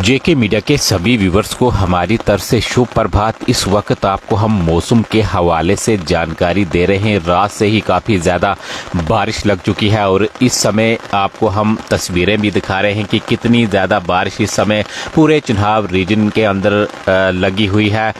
जेके media के सभी viewers को हमारी तरफ से शुभ प्रभात। इस वक्त आपको हम मौसम के हवाले से जानकारी दे रहे हैं। रात से ही काफ़ी ज़्यादा बारिश लग चुकी है और इस समय आपको हम तस्वीरें भी दिखा रहे हैं कि कितनी ज़्यादा बारिश इस समय पूरे चिन्हाव रीजन के अंदर लगी हुई है।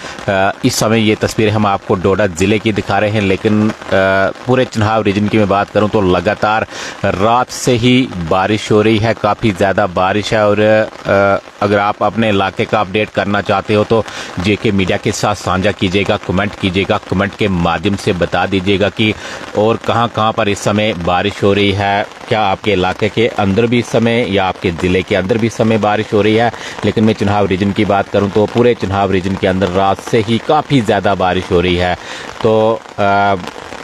इस समय ये तस्वीरें हम आपको डोडा ज़िले की दिखा रहे हैं, लेकिन पूरे चिन्हाव रीजन की मैं बात करूँ तो लगातार रात से ही बारिश हो रही है, काफ़ी ज़्यादा बारिश है। और अगर आप अपने इलाके का अपडेट करना चाहते हो तो जेके मीडिया के साथ साझा कीजिएगा, कमेंट कीजिएगा, कमेंट के माध्यम से बता दीजिएगा कि और कहां पर इस समय बारिश हो रही है। क्या आपके इलाके के अंदर भी इस समय या आपके ज़िले के अंदर भी इस समय बारिश हो रही है। लेकिन मैं चिन्हाव रीजन की बात करूं तो पूरे चिन्हाव रीजन के अंदर रात से ही काफ़ी ज़्यादा बारिश हो रही है। तो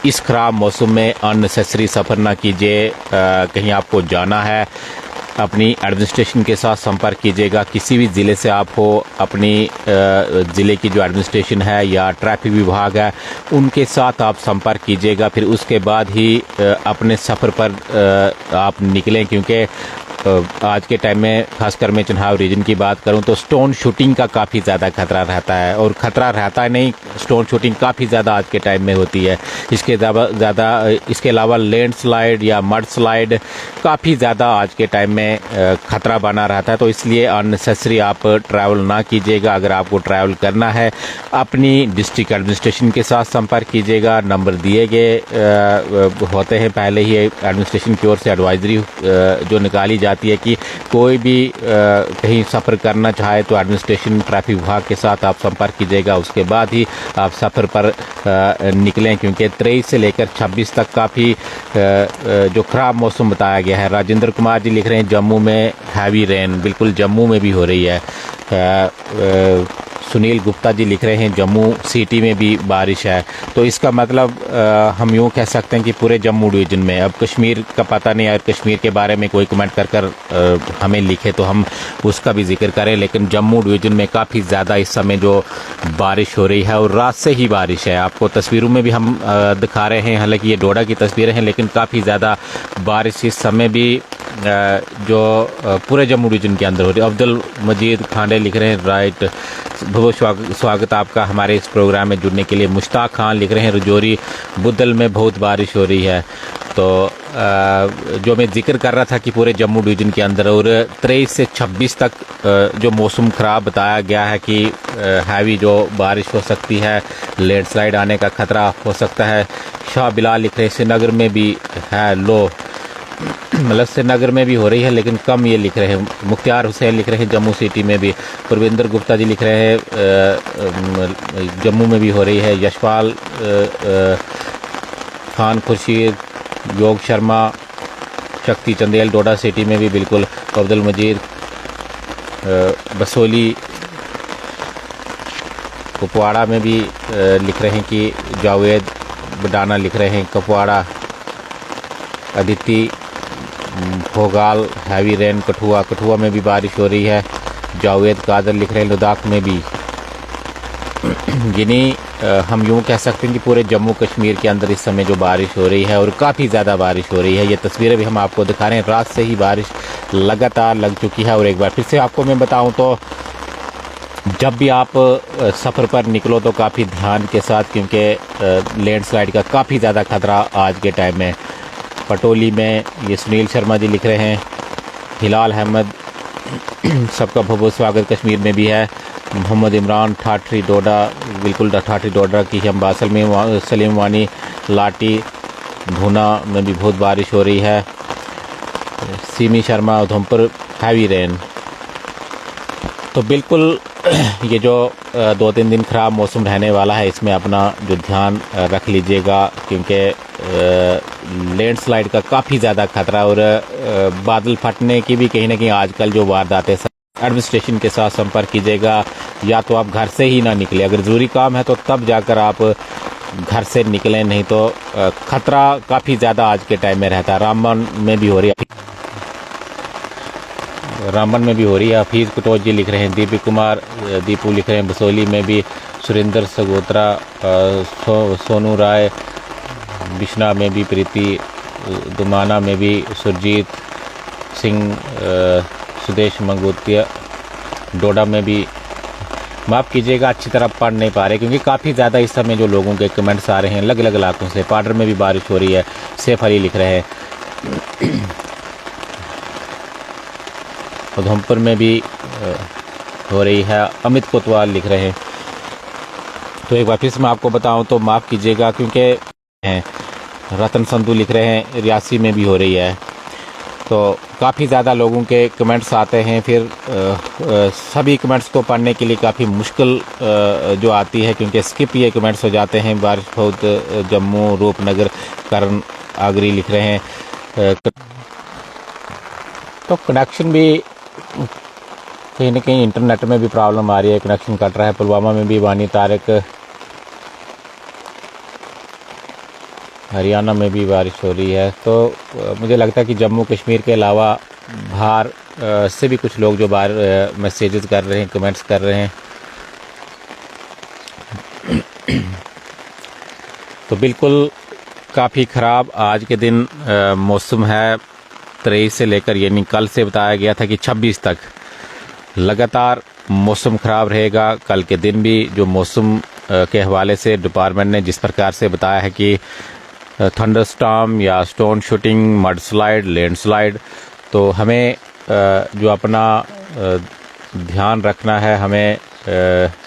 इस खराब मौसम में अननेसेसरी सफ़र ना कीजिए। कहीं आपको जाना है अपनी एडमिनिस्ट्रेशन के साथ संपर्क कीजिएगा। किसी भी ज़िले से आप हो, अपनी ज़िले की जो एडमिनिस्ट्रेशन है या ट्रैफिक विभाग है उनके साथ आप संपर्क कीजिएगा। फिर उसके बाद ही अपने सफ़र पर आप निकलें, क्योंकि आज के टाइम में खासकर मैं चिन्हाव रीजन की बात करूं तो स्टोन शूटिंग का काफ़ी ज़्यादा खतरा रहता है। और ख़तरा रहता है नहीं, स्टोन शूटिंग काफ़ी ज़्यादा आज के टाइम में होती है। इसके अलावा लैंडस्लाइड या मड स्लाइड काफ़ी ज़्यादा आज के टाइम में ख़तरा बना रहता है। तो इसलिए अननेसेसरी आप ट्रैवल ना कीजिएगा। अगर आपको ट्रैवल करना है अपनी डिस्ट्रिक्ट एडमिनिस्ट्रेशन के साथ संपर्क कीजिएगा। नंबर दिए गए होते हैं, पहले ही एडमिनिस्ट्रेशन की ओर से एडवाइजरी जो निकाली जाती है कि कोई भी कहीं सफ़र करना चाहे तो एडमिनिस्ट्रेशन ट्रैफिक विभाग के साथ आप संपर्क कीजिएगा। उसके बाद ही आप सफ़र पर निकलें, क्योंकि 23 से लेकर 26 तक काफ़ी जो ख़राब मौसम बताया गया है। राजेंद्र कुमार जी लिख रहे हैं जम्मू में हैवी रेन, बिल्कुल जम्मू में भी हो रही है। सुनील गुप्ता जी लिख रहे हैं जम्मू सिटी में भी बारिश है। तो इसका मतलब हम यूँ कह सकते हैं कि पूरे जम्मू डिवीज़न में, अब कश्मीर का पता नहीं है, कश्मीर के बारे में कोई कमेंट कर हमें लिखे तो हम उसका भी जिक्र करें। लेकिन जम्मू डिवीज़न में काफ़ी ज़्यादा इस समय जो बारिश हो रही है और रात से ही बारिश है। आपको तस्वीरों में भी हम दिखा रहे हैं, हालांकि ये डोडा की तस्वीरें हैं, लेकिन काफ़ी ज़्यादा बारिश इस समय भी जो पूरे जम्मू डिवीज़न के अंदर हो रही है। अब्दुल मजीद खांडे लिख रहे हैं राइट, बहुत स्वागत आपका हमारे इस प्रोग्राम में जुड़ने के लिए। मुश्ताक खान लिख रहे हैं रजौरी बुद्धल में बहुत बारिश हो रही है। तो जो मैं जिक्र कर रहा था कि पूरे जम्मू डिवीज़न के अंदर और 23 से 26 तक जो मौसम ख़राब बताया गया है कि हैवी जो बारिश हो सकती है, लैंडस्लाइड आने का ख़तरा हो सकता है। शाह बिलाल लिख रहे हैं श्रीनगर में भी है लो, मतलब श्रीनगर में भी हो रही है लेकिन कम ये लिख रहे हैं। मुख्तार हुसैन लिख रहे हैं जम्मू सिटी में भी। प्रविंदर गुप्ता जी लिख रहे हैं जम्मू में भी हो रही है। यशपाल खान खुर्शीद, योग शर्मा, शक्ति चंदेल डोडा सिटी में भी बिल्कुल। अब्दुल मजीद बसोली कुपवाड़ा में भी लिख रहे हैं कि जावेद बडाना लिख रहे हैं कुपवाड़ा। अदिति भोगाल हैवी रेन कठुआ में भी बारिश हो रही है। जावेद कादर लिख रहे हैं लद्दाख में भी। यानी हम यूँ कह सकते हैं कि पूरे जम्मू कश्मीर के अंदर इस समय जो बारिश हो रही है और काफ़ी ज़्यादा बारिश हो रही है। ये तस्वीरें भी हम आपको दिखा रहे हैं। रात से ही बारिश लगातार लग चुकी है। और एक बार फिर से आपको मैं बताऊं तो जब भी आप सफ़र पर निकलो तो काफ़ी ध्यान के साथ, क्योंकि लैंडस्लाइड का काफ़ी ज़्यादा खतरा आज के टाइम में। पटोली में ये सुनील शर्मा जी लिख रहे हैं। हिलाल अहमद सबका बहुत बहुत स्वागत कश्मीर में भी है। मोहम्मद इमरान ठाठरी डोडा, बिल्कुल ठाठरी डोडा की हम बासल में। सलीम वानी लाटी भुना में भी बहुत बारिश हो रही है। Semi Sharma Udhampur heavy rain. तो बिल्कुल ये जो 2-3 दिन ख़राब मौसम रहने वाला है, इसमें अपना जो ध्यान रख लीजिएगा, क्योंकि लैंडस्लाइड का काफ़ी ज़्यादा खतरा और बादल फटने की भी कहीं ना कहीं आजकल जो वारदातें। एडमिनिस्ट्रेशन के साथ संपर्क कीजिएगा, या तो आप घर से ही ना निकले। अगर ज़रूरी काम है तो तब जाकर आप घर से निकलें, नहीं तो खतरा काफ़ी ज़्यादा आज के टाइम में रहता है। रामबन में भी हो रही है, हफीज़ कुटोच जी लिख रहे हैं। दीपू लिख रहे हैं बसोली में भी। सुरेंद्र सगोत्रा, सोनू राय बिश्ना में भी, प्रीति दुमाना में भी, सुरजीत सिंह, सुदेश मंगोतिया डोडा में भी, माफ़ कीजिएगा अच्छी तरह पढ़ नहीं पा रहे क्योंकि काफ़ी ज़्यादा इस समय जो लोगों के कमेंट्स आ रहे हैं अलग अलग इलाकों से। पाडर में भी बारिश हो रही है, सैफ अली लिख रहे हैं। उधमपुर में भी हो रही है, अमित कोतवाल लिख रहे हैं। तो एक बार फिर से मैं आपको बताऊं तो माफ़ कीजिएगा क्योंकि रतन संधू लिख रहे हैं रियासी में भी हो रही है। तो काफ़ी ज़्यादा लोगों के कमेंट्स आते हैं, फिर सभी कमेंट्स को पढ़ने के लिए काफ़ी मुश्किल जो आती है क्योंकि स्किप ये कमेंट्स हो जाते हैं। बारिश बहुत जम्मू, रूपनगर, करण आगरी लिख रहे हैं। तो कनेक्शन भी कहीं ना कहीं इंटरनेट में भी प्रॉब्लम आ रही है, कनेक्शन कट रहा है। पुलवामा में भी वानी तारक, हरियाणा में भी बारिश हो रही है। तो मुझे लगता है कि जम्मू कश्मीर के अलावा बाहर से भी कुछ लोग जो बाहर मैसेजेस कर रहे हैं, कमेंट्स कर रहे हैं। तो बिल्कुल काफ़ी ख़राब आज के दिन मौसम है। 23 से लेकर यानी कल से बताया गया था कि 26 तक लगातार मौसम ख़राब रहेगा। कल के दिन भी जो मौसम के हवाले से डिपार्टमेंट ने जिस प्रकार से बताया है कि थंडरस्टॉर्म या stone shooting, mud slide, landslide, तो हमें जो अपना ध्यान रखना है, हमें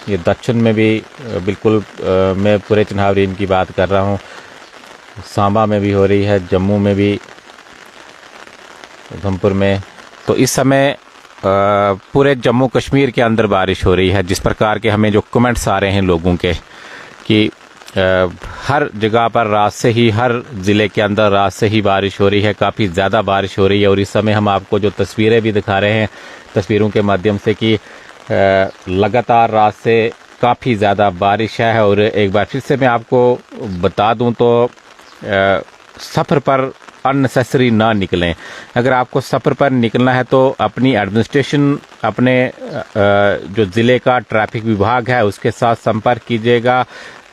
ये दक्षिण में भी बिल्कुल मैं पूरे चिनाब रेंज की बात कर रहा हूँ, सांबा में भी हो रही है, जम्मू में भी, उधमपुर में। तो इस समय पूरे जम्मू कश्मीर के अंदर बारिश हो रही है। जिस प्रकार के हमें जो कमेंट्स आ रहे हैं लोगों के कि हर जगह पर रात से ही, हर ज़िले के अंदर रात से ही बारिश हो रही है, काफ़ी ज़्यादा बारिश हो रही है। और इस समय हम आपको जो तस्वीरें भी दिखा रहे हैं तस्वीरों के माध्यम से कि लगातार रात से काफ़ी ज़्यादा बारिश है। और एक बार फिर से मैं आपको बता दूं तो सफ़र पर अननेसेसरी ना निकलें। अगर आपको सफ़र पर निकलना है तो अपनी एडमिनिस्ट्रेशन, अपने जो ज़िले का ट्रैफिक विभाग है उसके साथ संपर्क कीजिएगा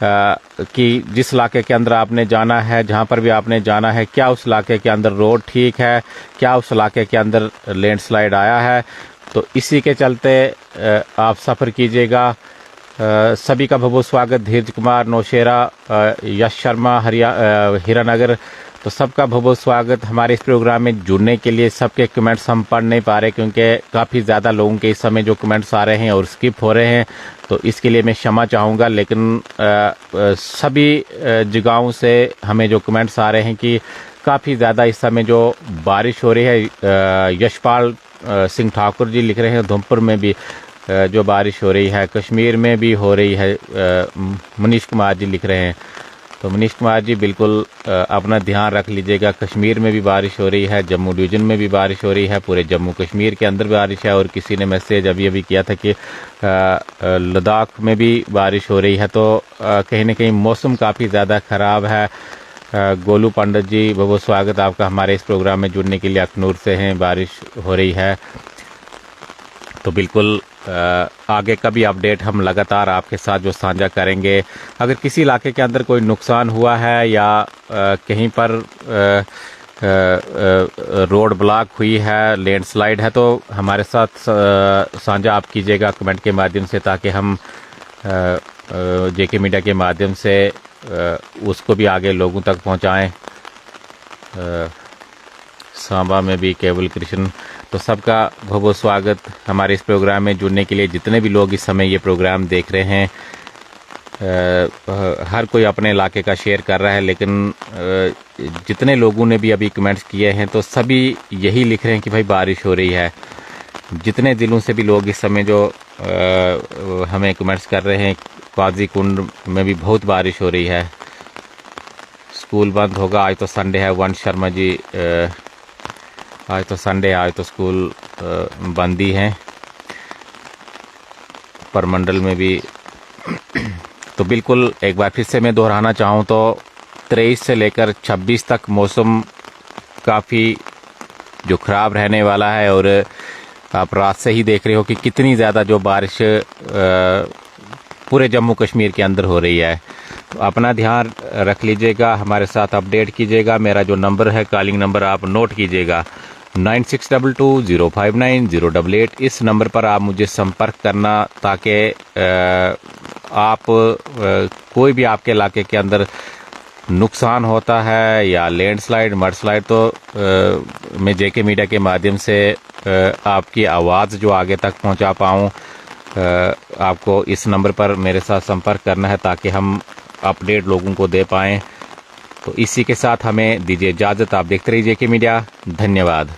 कि जिस इलाके के अंदर आपने जाना है, जहां पर भी आपने जाना है, क्या उस इलाके के अंदर रोड ठीक है, क्या उस इलाके के अंदर लैंडस्लाइड आया है। तो इसी के चलते आप सफ़र कीजिएगा। सभी का बहुत बहुत स्वागत। धीरज कुमार, नौशेरा, यश शर्मा, हीरानगर, तो सबका बहुत बहुत स्वागत हमारे इस प्रोग्राम में जुड़ने के लिए। सबके कमेंट्स हम पढ़ नहीं पा रहे क्योंकि काफ़ी ज़्यादा लोगों के इस समय जो कमेंट्स आ रहे हैं और स्किप हो रहे हैं, तो इसके लिए मैं क्षमा चाहूँगा। लेकिन सभी जगहों से हमें जो कमेंट्स आ रहे हैं कि काफ़ी ज़्यादा इस समय जो बारिश हो रही है। यशपाल सिंह ठाकुर जी लिख रहे हैं उधमपुर में भी जो बारिश हो रही है, कश्मीर में भी हो रही है। मनीष कुमार जी लिख रहे हैं। तो मनीष कुमार जी बिल्कुल अपना ध्यान रख लीजिएगा। कश्मीर में भी बारिश हो रही है, जम्मू डिवीज़न में भी बारिश हो रही है, पूरे जम्मू कश्मीर के अंदर बारिश है। और किसी ने मैसेज अभी किया था कि लद्दाख में भी बारिश हो रही है। तो कहीं ना कहीं मौसम काफ़ी ज़्यादा ख़राब है। गोलू पंडित जी, बहुत बहुत स्वागत आपका हमारे इस प्रोग्राम में जुड़ने के लिए। अखनूर से हैं, बारिश हो रही है। तो बिल्कुल आगे का भी अपडेट हम लगातार आपके साथ जो साझा करेंगे। अगर किसी इलाके के अंदर कोई नुकसान हुआ है या कहीं पर रोड ब्लॉक हुई है, लैंडस्लाइड है, तो हमारे साथ साझा आप कीजिएगा कमेंट के माध्यम से, ताकि हम जेके मीडिया के माध्यम से उसको भी आगे लोगों तक पहुंचाएं। सांबा में भी केवल कृष्ण, तो सबका बहुत बहुत स्वागत हमारे इस प्रोग्राम में जुड़ने के लिए। जितने भी लोग इस समय ये प्रोग्राम देख रहे हैं, हर कोई अपने इलाके का शेयर कर रहा है, लेकिन जितने लोगों ने भी अभी कमेंट्स किए हैं तो सभी यही लिख रहे हैं कि भाई बारिश हो रही है। जितने ज़िलों से भी लोग इस समय जो हमें कमेंट्स कर रहे हैं, काजी कुंड में भी बहुत बारिश हो रही है। स्कूल बंद होगा, आज तो संडे है। वंश शर्मा जी, आज तो संडे है, आज तो स्कूल बंद ही हैं। परमंडल में भी। तो बिल्कुल एक बार फिर से मैं दोहराना चाहूँ तो 23 से लेकर 26 तक मौसम काफ़ी जो ख़राब रहने वाला है। और आप रात से ही देख रहे हो कि कितनी ज़्यादा जो बारिश पूरे जम्मू कश्मीर के अंदर हो रही है। तो अपना ध्यान रख लीजिएगा, हमारे साथ अपडेट कीजिएगा। मेरा जो नंबर है, कॉलिंग नंबर, आप नोट कीजिएगा 9622059088 इस नंबर पर आप मुझे संपर्क करना, ताकि आप कोई भी आपके इलाके के अंदर नुकसान होता है या लैंडस्लाइड मडस्लाइड, तो मैं जेके मीडिया के माध्यम से आपकी आवाज़ जो आगे तक पहुंचा पाऊं, आपको इस नंबर पर मेरे साथ संपर्क करना है ताकि हम अपडेट लोगों को दे पाएं। तो इसी के साथ हमें दीजिए इजाज़त। आप देखते रहिए जेके मीडिया। धन्यवाद।